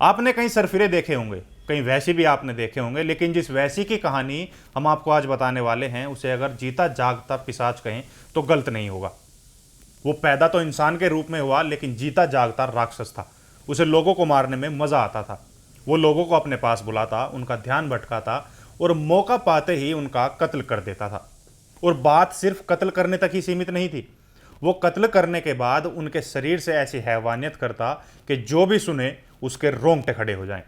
आपने कहीं सरफिरे देखे होंगे, कहीं वैसी भी आपने देखे होंगे, लेकिन जिस वैसी की कहानी हम आपको आज बताने वाले हैं उसे अगर जीता जागता पिशाच कहें तो गलत नहीं होगा। वो पैदा तो इंसान के रूप में हुआ, लेकिन जीता जागता राक्षस था। उसे लोगों को मारने में मजा आता था। वो लोगों को अपने पास बुलाता, उनका ध्यान भटकाता और मौका पाते ही उनका कत्ल कर देता था। और बात सिर्फ कत्ल करने तक ही सीमित नहीं थी। वो कत्ल करने के बाद उनके शरीर से ऐसी हैवानियत करता कि जो भी सुने उसके रोंगटे खड़े हो जाएं।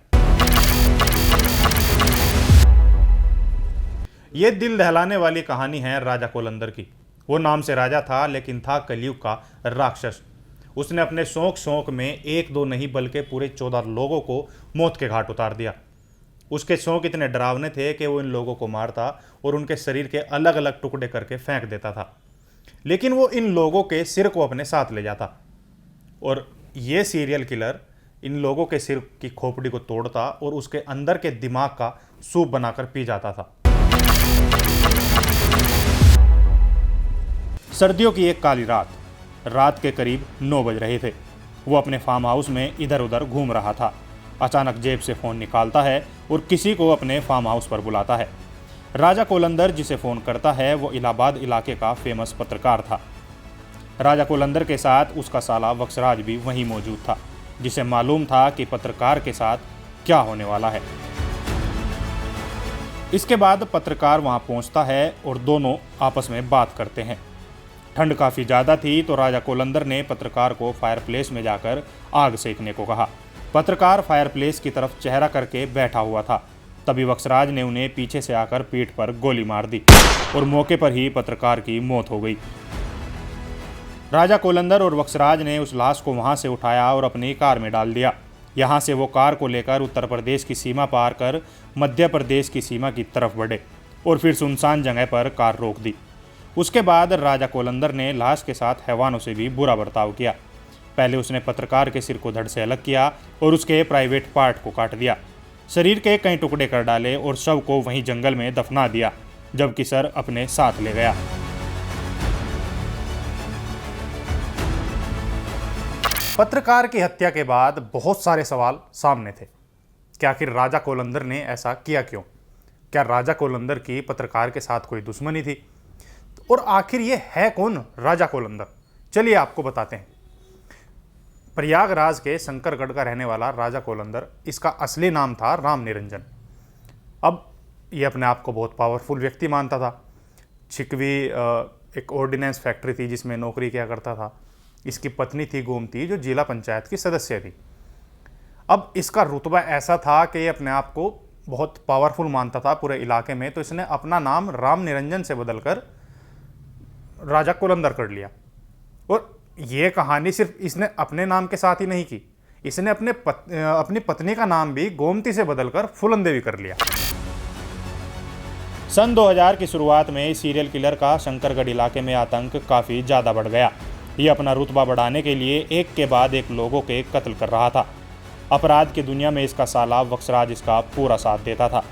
ये दिल दहलाने वाली कहानी है राजा कोलंदर की। वो नाम से राजा था, लेकिन था कलयुग का राक्षस। उसने अपने शौक शौक में एक दो नहीं बल्कि पूरे 14 लोगों को मौत के घाट उतार दिया। उसके शौक इतने डरावने थे कि वो इन लोगों को मारता और उनके शरीर के अलग अलग टुकड़े करके फेंक देता था। लेकिन वो इन लोगों के सिर को अपने साथ ले जाता और ये सीरियल किलर इन लोगों के सिर की खोपड़ी को तोड़ता और उसके अंदर के दिमाग का सूप बनाकर पी जाता था। सर्दियों की एक काली रात के करीब 9 बज रहे थे। वो अपने फार्म हाउस में इधर उधर घूम रहा था। अचानक जेब से फ़ोन निकालता है और किसी को अपने फार्म हाउस पर बुलाता है। राजा कोलंदर जिसे फ़ोन करता है वो इलाहाबाद इलाके का फेमस पत्रकार था। राजा कोलंदर के साथ उसका साला वक्सराज भी वहीं मौजूद था, जिसे मालूम था कि पत्रकार के साथ क्या होने वाला है। इसके बाद पत्रकार वहां पहुंचता है और दोनों आपस में बात करते हैं। ठंड काफ़ी ज़्यादा थी तो राजा कोलंदर ने पत्रकार को फायरप्लेस में जाकर आग सेकने को कहा। पत्रकार फायरप्लेस की तरफ चेहरा करके बैठा हुआ था। तभी वक्सराज ने उन्हें पीछे से आकर पीठ पर गोली मार दी और मौके पर ही पत्रकार की मौत हो गई। राजा कोलंदर और वक्सराज ने उस लाश को वहां से उठाया और अपनी कार में डाल दिया। यहां से वो कार को लेकर उत्तर प्रदेश की सीमा पार कर मध्य प्रदेश की सीमा की तरफ बढ़े और फिर सुनसान जगह पर कार रोक दी। उसके बाद राजा कोलंदर ने लाश के साथ हैवानों से भी बुरा बर्ताव किया। पहले उसने पत्रकार के सिर को धड़ से अलग किया और उसके प्राइवेट पार्ट को काट दिया। शरीर के कई टुकड़े कर डाले और शव को वहीं जंगल में दफना दिया, जबकि सर अपने साथ ले गया। पत्रकार की हत्या के बाद बहुत सारे सवाल सामने थे कि आखिर राजा कोलंदर ने ऐसा किया क्यों? क्या राजा कोलंदर की पत्रकार के साथ कोई दुश्मनी थी? और आखिर ये है कौन राजा कोलंदर? चलिए आपको बताते हैं। प्रयागराज के शंकरगढ़ का रहने वाला राजा कोलंदर, इसका असली नाम था राम निरंजन। अब ये अपने आप को बहुत पावरफुल व्यक्ति मानता था। छिकवी एक ऑर्डिनेंस फैक्ट्री थी जिसमें नौकरी किया करता था। इसकी पत्नी थी गोमती, जो जिला पंचायत की सदस्य थी। अब इसका रुतबा ऐसा था कि ये अपने आप को बहुत पावरफुल मानता था पूरे इलाके में, तो इसने अपना नाम राम निरंजन से बदलकर राजा कोलंदर कर लिया। और ये कहानी सिर्फ इसने अपने नाम के साथ ही नहीं की, इसने अपनी पत्नी का नाम भी गोमती से बदलकर फूलन देवी कर लिया। सन 2000 की शुरुआत में सीरियल किलर का शंकरगढ़ इलाके में आतंक काफ़ी ज़्यादा बढ़ गया। ये अपना रुतबा बढ़ाने के लिए एक के बाद एक लोगों के कत्ल कर रहा था। अपराध की दुनिया में इसका साला वक्सराज इसका पूरा साथ देता था।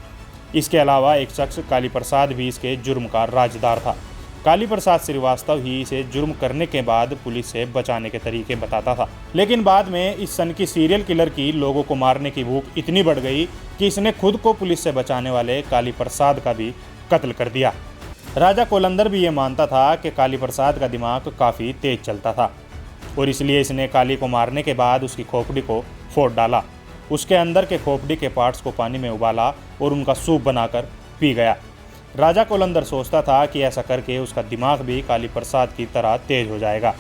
इसके अलावा एक शख्स काली प्रसाद भी इसके जुर्म का राजदार था। काली प्रसाद श्रीवास्तव ही इसे जुर्म करने के बाद पुलिस से बचाने के तरीके बताता था। लेकिन बाद में इस सन की सीरियल किलर की लोगों को मारने की भूख इतनी बढ़ गई कि इसने खुद को पुलिस से बचाने वाले काली प्रसाद का भी कत्ल कर दिया। राजा कोलंदर भी ये मानता था कि काली प्रसाद का दिमाग काफ़ी तेज चलता था और इसलिए इसने काली को मारने के बाद उसकी खोपड़ी को फोड़ डाला। उसके अंदर के खोपड़ी के पार्ट्स को पानी में उबाला और उनका सूप बनाकर पी गया। राजा कोलंदर सोचता था कि ऐसा करके उसका दिमाग भी काली प्रसाद की तरह तेज हो जाएगा।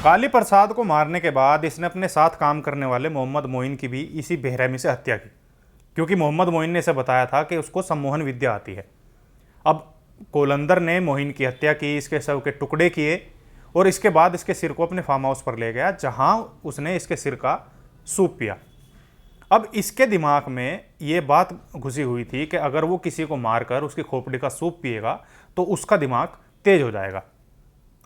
काली प्रसाद को मारने के बाद इसने अपने साथ काम करने वाले मोहम्मद मोइन की भी इसी बेरहमी से हत्या की, क्योंकि मोहम्मद मोइन ने इसे बताया था कि उसको सम्मोहन विद्या आती है। अब कोलंदर ने मोइन की हत्या की, इसके शव के टुकड़े किए और इसके बाद इसके सिर को अपने फार्म हाउस पर ले गया, जहां उसने इसके सिर का सूप पिया। अब इसके दिमाग में ये बात घुसी हुई थी कि अगर वो किसी को मारकर उसकी खोपड़ी का सूप पिएगा तो उसका दिमाग तेज हो जाएगा।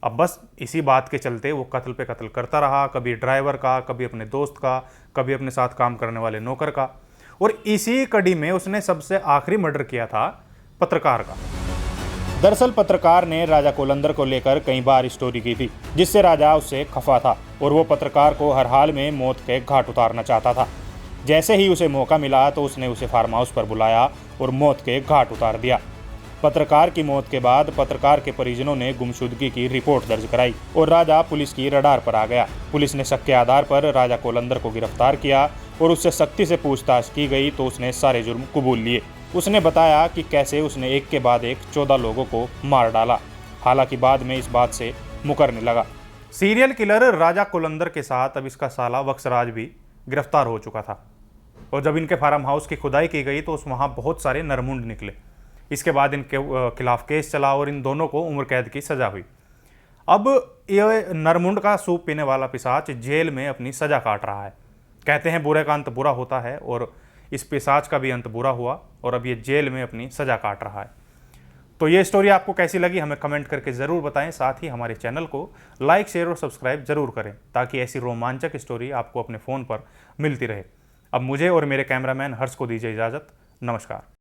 अब बस इसी बात के चलते वो कत्ल पे कत्ल करता रहा, कभी ड्राइवर का, कभी अपने दोस्त का, कभी अपने साथ काम करने वाले नौकर का। और इसी कड़ी में उसने सबसे आखिरी मर्डर किया था पत्रकार का। दरअसल पत्रकार ने राजा कोलंदर को लेकर कई बार स्टोरी की थी, जिससे राजा उससे खफा था और वो पत्रकार को हर हाल में मौत के घाट उतारना चाहता था। जैसे ही उसे मौका मिला तो उसने उसे फार्म हाउस पर बुलाया और मौत के घाट उतार दिया। पत्रकार की मौत के बाद पत्रकार के परिजनों ने गुमशुदगी की रिपोर्ट दर्ज कराई और राजा पुलिस की रडार पर आ गया। पुलिस ने शक के आधार पर राजा कोलंदर को गिरफ्तार किया और उससे सख्ती से पूछताछ की गई तो उसने सारे जुर्म कबूल लिए। उसने बताया कि कैसे उसने एक के बाद एक 14 लोगों को मार डाला। हालांकि बाद में इस बात से मुकरने लगा। सीरियल किलर राजा कोलंदर के साथ अब इसका साला वक्सराज भी गिरफ्तार हो चुका था और जब इनके फार्म हाउस की खुदाई की गई तो उस वहाँ बहुत सारे नरमुंड निकले। इसके बाद इनके खिलाफ केस चला और इन दोनों को उम्र कैद की सजा हुई। अब ये नरमुंड का सूप पीने वाला पिशाच जेल में अपनी सजा काट रहा है। कहते हैं बुरे का अंत बुरा होता है और इस पिशाच का भी अंत बुरा हुआ और अब ये जेल में अपनी सजा काट रहा है। तो ये स्टोरी आपको कैसी लगी हमें कमेंट करके ज़रूर बताएं। साथ ही हमारे चैनल को लाइक, शेयर और सब्सक्राइब जरूर करें ताकि ऐसी रोमांचक स्टोरी आपको अपने फ़ोन पर मिलती रहे। अब मुझे और मेरे कैमरामैन हर्ष को दीजिए इजाज़त। नमस्कार।